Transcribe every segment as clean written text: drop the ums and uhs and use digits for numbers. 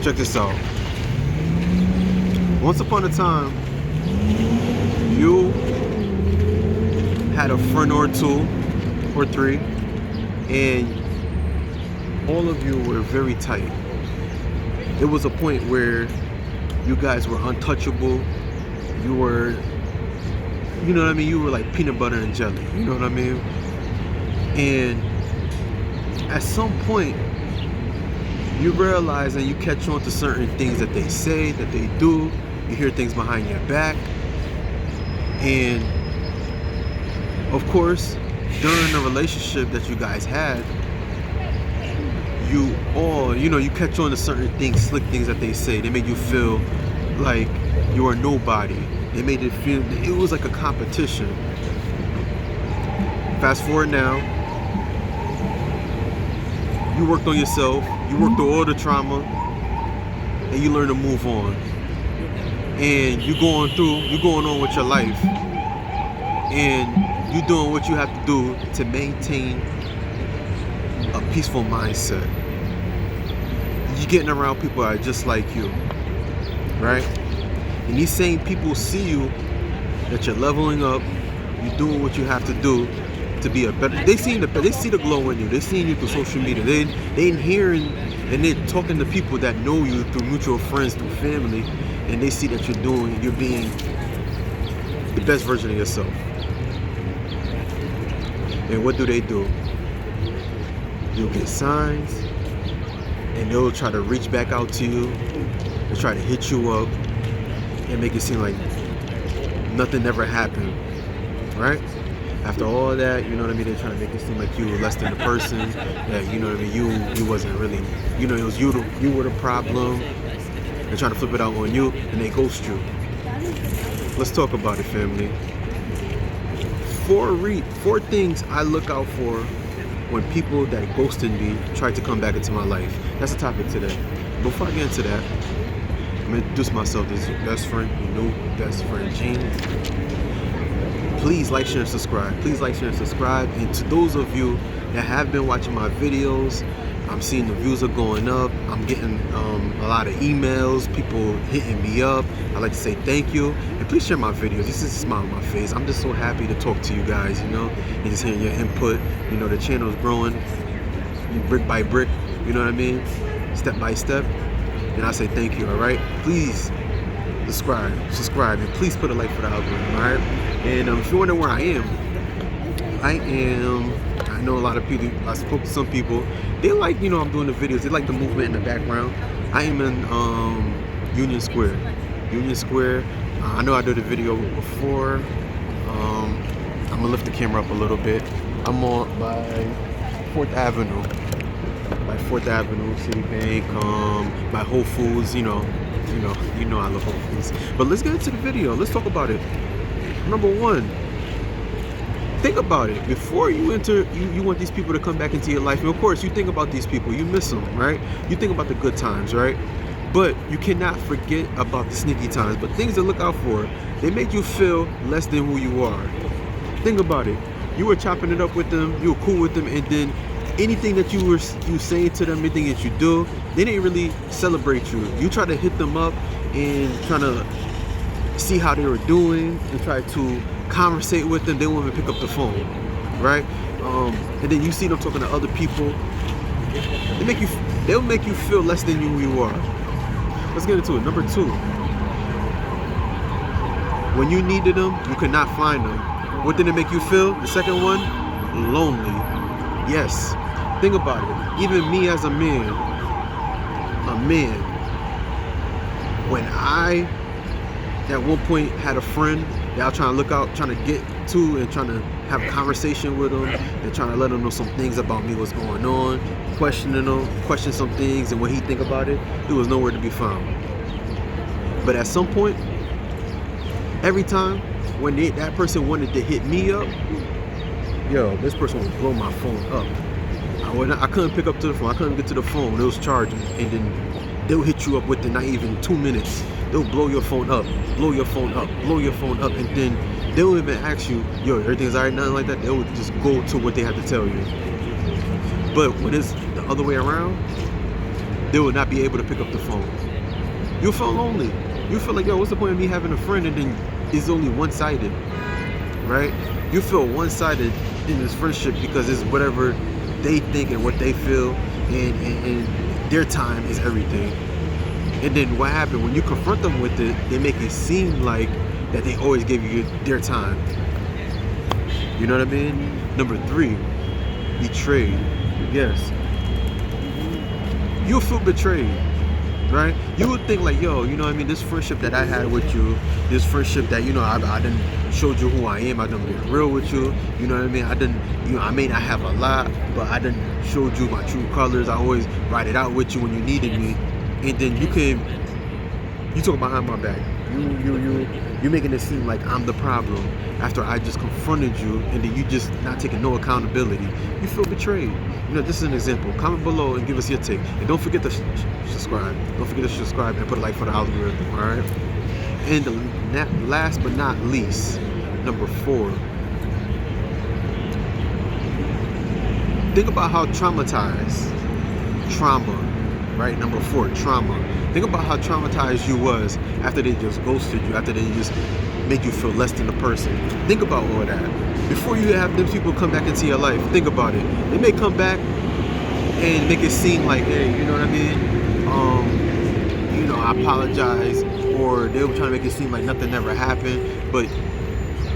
Check this out. Once upon a time, you had a friend or two or three, and all of you were very tight. It was a point where you guys were untouchable. You were, you know what I mean? You were like peanut butter and jelly. You know what I mean? And at some point, you realize and you catch on to certain things that they say, that they do. You hear things behind your back. And of course, during the relationship that you guys had, you all, you catch on to certain things, slick things that they say. They made you feel like you are nobody. They made it feel, it was like a competition. Fast forward now, you worked on yourself, you worked through all the trauma, and you learn to move on. And you're going on with your life. And you're doing what you have to do to maintain a peaceful mindset. You're getting around people that are just like you, right? And these same people see you, that you're leveling up, you're doing what you have to do to be a better. They see the glow in you. They're seeing you through social media. They hearing and they're talking to people that know you through mutual friends, through family, and they see that you're being the best version of yourself. And what do? You'll get signs, and they'll try to reach back out to you. They'll try to hit you up and make it seem like nothing ever happened, right? After all that, you know what I mean, they're trying to make it seem like you were less than the person, that, you know what I mean, you wasn't really, it was you were the problem. They're trying to flip it out on you, and they ghost you. Let's talk about it, family. Four things I look out for when people that ghosted me try to come back into my life. That's the topic today. Before I get into that, I'm going to introduce myself. This is your best friend, your new best friend, Gene. Please like, share, and subscribe. Please like, share, and subscribe. And to those of you that have been watching my videos, I'm seeing the views are going up. I'm getting a lot of emails, people hitting me up. I'd like to say thank you. And please share my videos. This is a smile on my face. I'm just so happy to talk to you guys, and just hearing your input. The channel is growing brick by brick, you know what I mean? Step by step. And I say thank you, all right? Please subscribe, and please put a like for the algorithm, all right? And if you're wondering where I know a lot of people, I spoke to some people, they like, I'm doing the videos, they like the movement in the background. I am in Union Square. I know I did a video before. I'm gonna lift the camera up a little bit. I'm on by 4th Avenue. Citibank, by Whole Foods, I love Whole Foods. But let's get into the video. Let's talk about it. Number one, think about it. Before you enter, you want these people to come back into your life. And of course, you think about these people. You miss them, right? You think about the good times, right? But you cannot forget about the sneaky times. But things to look out for, they make you feel less than who you are. Think about it. You were chopping it up with them. You were cool with them. And then anything that you saying to them, anything that you do, they didn't really celebrate you. You try to hit them up and trying to see how they were doing and try to conversate with them. They won't even pick up the phone, right? And then you see them talking to other people. They'll make you feel less than who you are. Let's get into it. Number two, when you needed them, you could not find them. What did it make you feel? The second one, lonely. Yes. Think about it. Even me as a man, when I at one point had a friend that I was trying to look out, trying to get to and trying to have a conversation with them and trying to let them know some things about me, what's going on, question some things and what he think about it, it was nowhere to be found. But at some point, every time when that person wanted to hit me up, this person would blow my phone up. I couldn't pick up to the phone. I couldn't get to the phone. It was charging. And then they'll hit you up within not even 2 minutes. They'll blow your phone up. And then they'll even ask you, everything's all right, nothing like that. They'll just go to what they have to tell you. But when it's the other way around, they will not be able to pick up the phone. You'll feel lonely. You feel like, yo, what's the point of me having a friend and then it's only one-sided, right? You feel one-sided in this friendship because it's whatever they think and what they feel, and their time is everything. And then what happened when you confront them with it, they make it seem like that they always give you their time. You know what I mean? Number 3, betrayed. Yes. You'll feel betrayed, right? You would think like, yo, you know what I mean? This friendship that I had with you, this friendship that, you know, I done showed you who I am. I done been real with you. You know what I mean? I done, you know, I may not have a lot, but I done showed you my true colors. I always ride it out with you when you needed me. And then you talk behind my back. You're making it seem like I'm the problem after I just confronted you, and then you just not taking no accountability. You feel betrayed. You know, this is an example. Comment below and give us your take. And don't forget to subscribe. Don't forget to subscribe and put a like for the algorithm, all right? And last but not least, number 4. Think about how traumatized trauma, right? Number 4, trauma. Think about how traumatized you was after they just ghosted you, after they just make you feel less than a person. Think about all that. Before you have them people come back into your life, think about it. They may come back and make it seem like, hey, you know what I mean? You know, I apologize, or they were trying to make it seem like nothing ever happened. But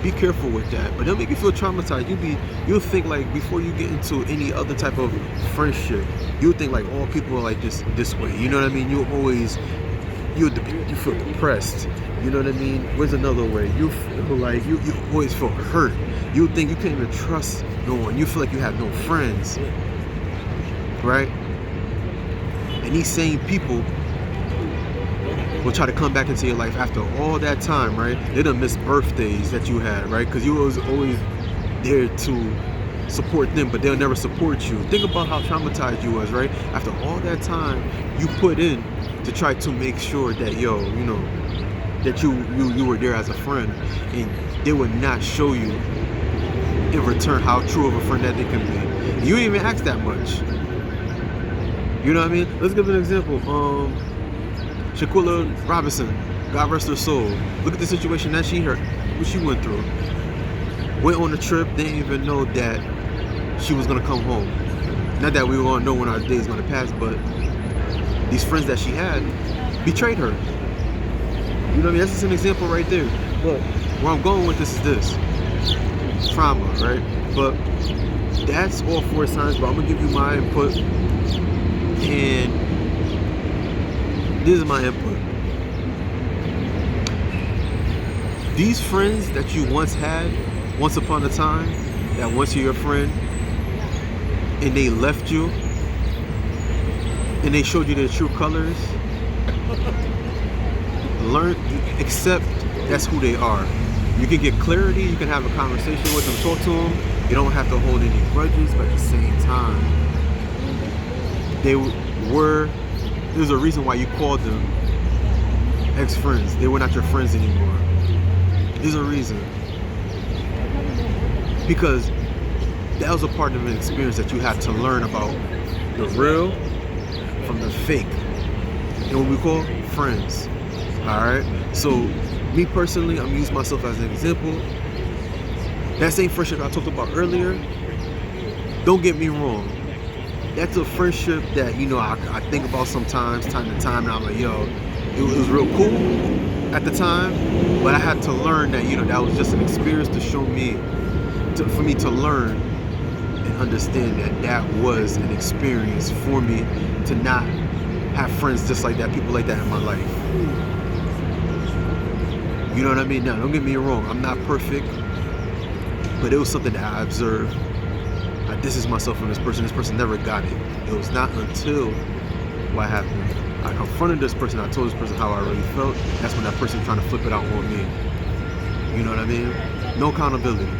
be careful with that. But they'll make you feel traumatized. You'll think like before you get into any other type of friendship, you'll think like all people are like this way. You know what I mean? You feel depressed. You know what I mean? Where's another way? You feel like you always feel hurt. You think you can't even trust no one. You feel like you have no friends, right? And these same people will try to come back into your life after all that time, right? They done miss birthdays that you had, right? Because you was always there to support them, but they'll never support you. Think about how traumatized you was, right? After all that time you put in to try to make sure that, yo, you know, that you were there as a friend, and they would not show you in return how true of a friend that they can be. You didn't even ask that much. You know what I mean? Let's give an example. Shaquilla Robinson, God rest her soul. Look at the situation that what she went through. Went on a trip, didn't even know that she was gonna come home. Not that we all know when our day is gonna pass, but these friends that she had betrayed her. You know what I mean? That's just an example right there. But where I'm going with this is this. Trauma, right? But that's all 4 signs, but I'm gonna give you my input. And this is my input. These friends that you once had, once upon a time, that once you're your friend, and they left you, and they showed you their true colors, accept that's who they are. You can get clarity, you can have a conversation with them, talk to them. You don't have to hold any grudges, but at the same time, there's a reason why you called them ex-friends. They were not your friends anymore. There's a reason. Because that was a part of an experience that you had to learn about the real from the fake. And what we call friends. Alright? So, me personally, I'm using myself as an example. That same friendship I talked about earlier, don't get me wrong. That's a friendship that, you know, I think about sometimes, time to time, and I'm like, yo, it was real cool at the time, but I had to learn that, you know, that was just an experience to show me, for me to learn and understand that that was an experience for me to not have friends just like that, people like that in my life. You know what I mean? Now, don't get me wrong, I'm not perfect, but it was something that I observed. I distance myself from this person never got it. It was not until what happened, I confronted this person, I told this person how I really felt. That's when that person trying to flip it out on me. You know what I mean? No accountability.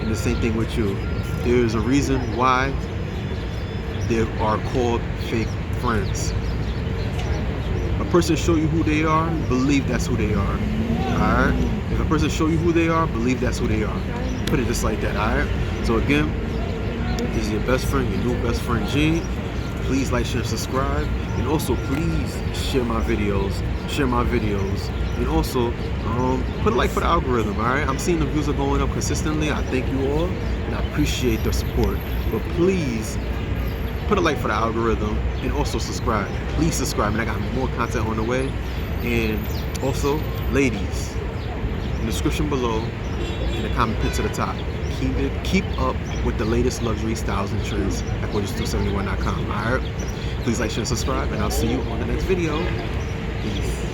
And the same thing with you. There's a reason why they are called fake friends. A person show you who they are, believe that's who they are. Alright? If a person show you who they are, believe that's who they are. Put it just like that, alright? So again, this is your best friend, your new best friend G. Please like, share, subscribe, and also please share my videos, and also put a like for the algorithm. All right, I'm seeing the views are going up consistently. I thank you all, and I appreciate the support. But please put a like for the algorithm and also subscribe. Please subscribe, and I got more content on the way. And also, ladies, in the description below, in the comment pin to the top, keep up with the latest luxury styles and trends at gorgeous271.com. All right, please like, share, and subscribe, and I'll see you on the next video. Peace.